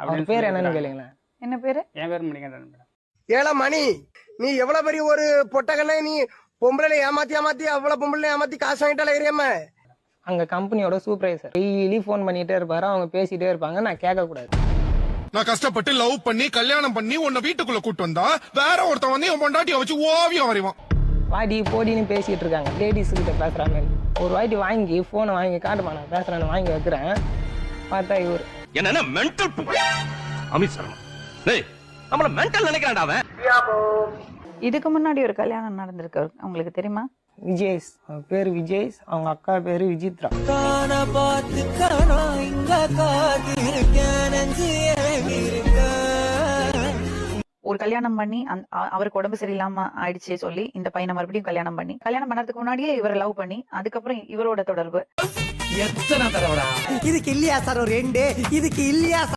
அவர் பேர் என்னன்னு கேளுங்களேன். என்ன பேரு? என் பேர் மணிகண்டன் மேடம். ஏழா மணி, நீ எவ்வளவு பெரிய ஒரு பொட்டக்கண்ண, நீ பொம்பளை ஏமாத்தி அவ்வளவு பொம்பளை ஏமாத்தி காசு வாங்கிட்டால ஏரியாம. அங்க கம்பெனியோட சூப்பர்வைசர் டெய்லி ஃபோன் பண்ணிட்டே இருப்பாரு, அவங்க பேசிட்டே இருப்பாங்க, நான் கேட்க கூடாது. நான் கஷ்டப்பட்டு லவ் பண்ணி கல்யாணம் பண்ணி உன்னை வீட்டுக்குள்ள கூட்டு வந்தா வேற ஒருத்தன் வந்து என் பொண்டாட்டிய வச்சு ஓவியம் வரைவான். வாடி போடின்னு பேசிட்டு இருக்காங்க, லேடிஸ் கிட்ட பேசுற மாதிரி. ஒரு வாட்டி வாங்கி போனை வாங்கி காட்டுமா, நான் பேசுறேன்னு வாங்கி வைக்கிறேன். பார்த்தா இவர் என்ன மென்டல் அமித் சர்மா, டேய் நம்மள மென்டல் நினைக்கிறான்டா அவன். இதுக்கு முன்னாடி ஒரு கல்யாணம் நடந்திருக்கு, உங்களுக்கு தெரியுமா? விஜேஷ், அவன் பேரு விஜேஷ், அவங்க அக்கா பேரு விஜித்ரா. ஒரு கல்யாணம் பண்ணி அவருக்கு உடம்பு சரியில்லாம ஆயிடுச்சு சொல்லி இந்த பையனை மறுபடியும் கல்யாணம் பண்ணறதுக்கு முன்னாடியே இவரை லவ் பண்ணி அதுக்கப்புறம் இவரோட தொடர்பு. இதுக்கு இல்லையா சார் ஒரு எண்டு? இதுக்கு இல்லையா